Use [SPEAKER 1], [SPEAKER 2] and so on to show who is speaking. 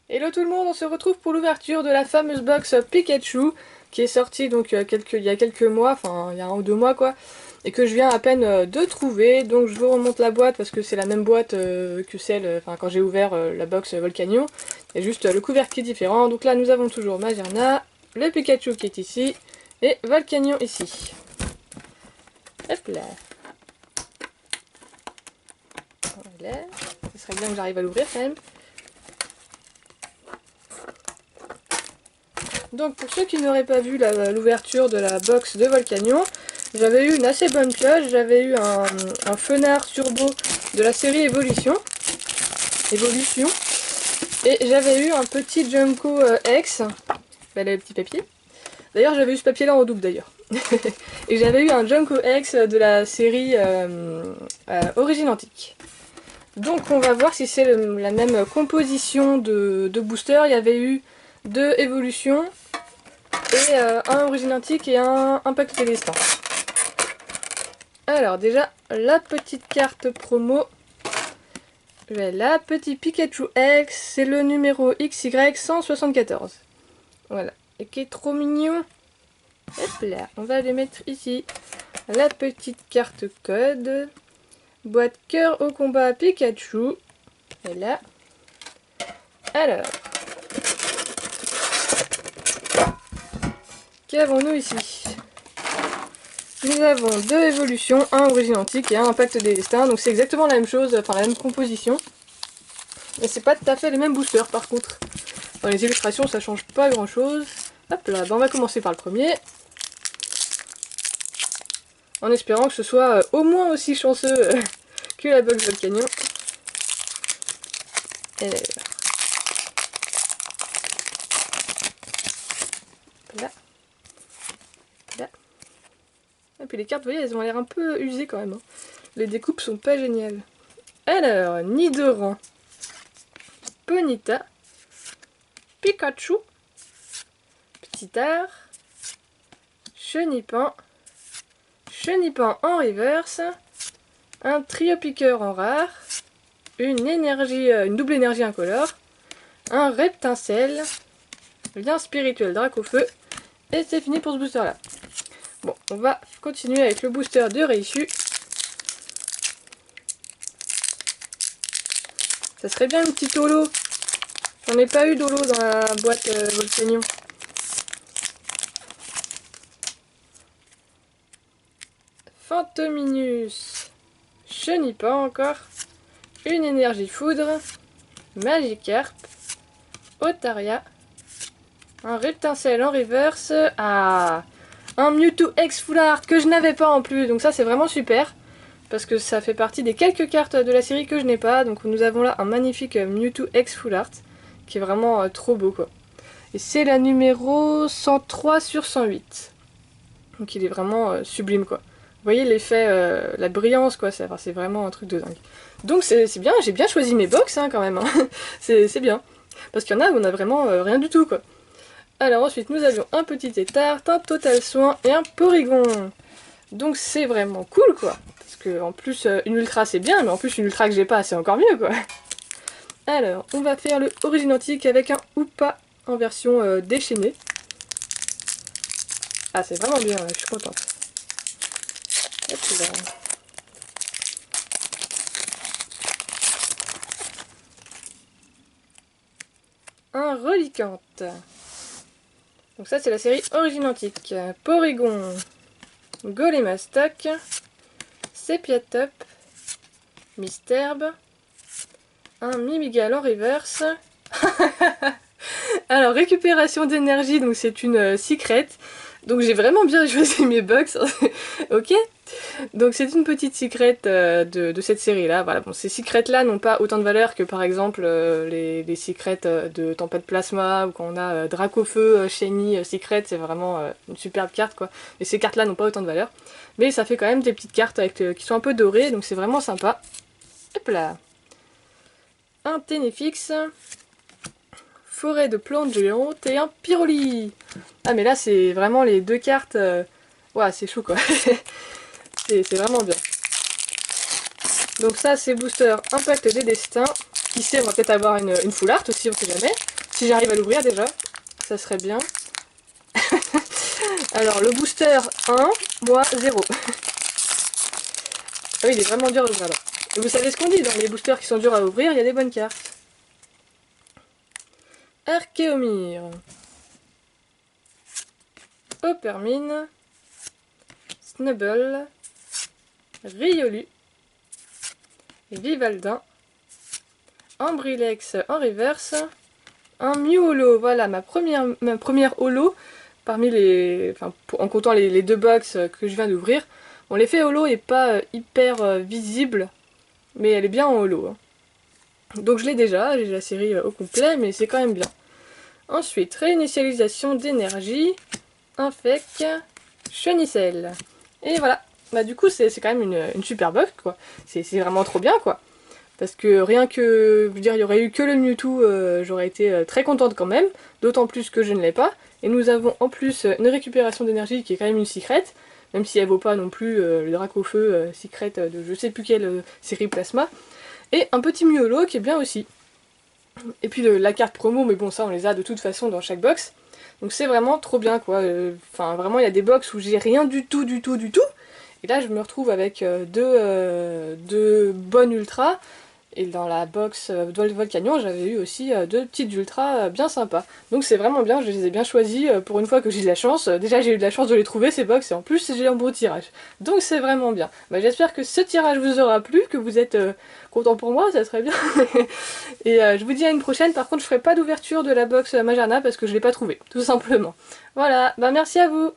[SPEAKER 1] Hello tout le monde, on se retrouve pour l'ouverture de la fameuse box Pikachu qui est sortie donc il y a quelques mois, enfin il y a 1 ou 2 mois quoi, et que je viens à peine de trouver. Donc je vous remonte la boîte parce que c'est la même boîte que celle, enfin quand j'ai ouvert la box Volcanion. Il y a juste le couvercle qui est différent. Donc là nous avons toujours Magearna, le Pikachu qui est ici, et Volcanion ici. Hop là. Voilà. Ce serait bien que j'arrive à l'ouvrir quand même. Donc pour ceux qui n'auraient pas vu l'ouverture de la box de Volcanion, j'avais eu une assez bonne pioche, j'avais eu un Fenard Turbo de la série Evolution, et j'avais eu un petit Junko X, les petits papiers. D'ailleurs j'avais eu ce papier là en double d'ailleurs. Et j'avais eu un Junko X de la série Origine Antique. Donc on va voir si c'est la même composition de booster. Il y avait eu 2 évolutions et un Origine Antique et un Impact Célestin. Alors déjà la petite carte promo. Voilà, petit Pikachu X, c'est le numéro XY174. Voilà, et qui est trop mignon. Hop là, on va le mettre ici. La petite carte code. Boîte cœur au combat Pikachu. Voilà. Alors. Qu'avons-nous ici? Nous avons 2 évolutions, un Origine Antique et un Impact des Destins. Donc c'est exactement la même chose, enfin la même composition. Et c'est pas tout à fait les mêmes boosters par contre. Dans les illustrations ça change pas grand chose. Hop là, ben on va commencer par le premier. En espérant que ce soit au moins aussi chanceux que la box Volcanion. Et là. Là. Et puis les cartes, vous voyez, elles ont l'air un peu usées quand même. Hein. Les découpes sont pas géniales. Alors, Nidoran, Ponyta, Pikachu, Petit-Art, Chenipan, Chenipan en reverse, un trio piqueur en rare, une double énergie incolore, un Reptincelle, lien spirituel Dracofeu, et c'est fini pour ce booster là. Bon, on va continuer avec le booster de Raichu. Ça serait bien une petite holo. J'en ai pas eu d'holo dans la boîte Volcanion. Fantominus, Chenipan encore, une énergie foudre, Magikarp, Otaria, un Reptincelle en reverse, un Mewtwo X Full Art que je n'avais pas en plus, donc ça c'est vraiment super, parce que ça fait partie des quelques cartes de la série que je n'ai pas, donc nous avons là un magnifique Mewtwo X Full Art, qui est vraiment trop beau quoi. Et c'est la numéro 103 sur 108, donc il est vraiment sublime quoi. Vous voyez l'effet, la brillance quoi, c'est vraiment un truc de dingue. Donc c'est bien, j'ai bien choisi mes box hein, quand même, hein. C'est bien. Parce qu'il y en a où on a vraiment rien du tout quoi. Alors ensuite nous avions un petit étart, un total soin et un Porygon. Donc c'est vraiment cool quoi. Parce que en plus une ultra c'est bien, mais en plus une ultra que j'ai pas c'est encore mieux quoi. Alors on va faire le Origine Antique avec un Hoopa en version déchaînée. Ah c'est vraiment bien, je suis contente. Hop là. Un Reliquante. Donc ça c'est la série Origine Antique. Porygon, Golémastoc, Sepiatop, Misterbe, un Mimigal en reverse. Alors récupération d'énergie, donc c'est une secret. Donc j'ai vraiment bien choisi mes box. Ok. Donc c'est une petite secret de cette série là. Voilà, bon, ces secrets là n'ont pas autant de valeur que par exemple les secrets de Tempête Plasma ou quand on a Dracofeu, Shiny, Secret, c'est vraiment une superbe carte quoi. Et ces cartes là n'ont pas autant de valeur. Mais ça fait quand même des petites cartes avec, qui sont un peu dorées, donc c'est vraiment sympa. Hop là. Un Ténéfix, Forêt de plantes géantes et un Pyroli. Ah mais là c'est vraiment les 2 cartes, ouais c'est chou quoi. C'est vraiment bien. Donc ça c'est booster Impact des Destins. qui sait, on va peut-être avoir une full art aussi, on sait jamais. Si j'arrive à l'ouvrir déjà, ça serait bien. Alors le booster 1, moi 0. Ah oui, il est vraiment dur à ouvrir là. Et vous savez ce qu'on dit, dans les boosters qui sont durs à ouvrir, il y a des bonnes cartes. Archéomir. Opermine. Snubble. Riolu. Vivaldin. Ambrilex en reverse. Un Mew holo, voilà ma première holo parmi les. Enfin, en comptant les deux box que je viens d'ouvrir. Bon, l'effet holo est pas hyper visible, mais elle est bien en holo. Hein. Donc je l'ai déjà, j'ai la série au complet, mais c'est quand même bien. Ensuite, réinitialisation d'énergie, infec, chenicelle. Et voilà, bah du coup c'est quand même une super box quoi. C'est vraiment trop bien quoi. Parce que rien que, je veux dire, il y aurait eu que le Mewtwo, j'aurais été très contente quand même, d'autant plus que je ne l'ai pas. Et nous avons en plus une récupération d'énergie qui est quand même une secret, même si elle vaut pas non plus le Dracofeu secret de je sais plus quelle série plasma. Et un petit Miolo qui est bien aussi. Et puis la carte promo, mais bon ça on les a de toute façon dans chaque box. Donc c'est vraiment trop bien quoi. Enfin vraiment il y a des box où j'ai rien du tout. Et là je me retrouve avec deux bonnes ultras. Et dans la box Volcanion, j'avais eu aussi deux petites ultras bien sympas. Donc c'est vraiment bien, je les ai bien choisis pour une fois que j'ai de la chance. Déjà j'ai eu de la chance de les trouver ces box et en plus j'ai un beau tirage. Donc c'est vraiment bien. Bah, j'espère que ce tirage vous aura plu, que vous êtes content pour moi, ça serait bien. Et je vous dis à une prochaine, par contre je ferai pas d'ouverture de la box Majarna parce que je l'ai pas trouvé, tout simplement. Voilà, bah merci à vous.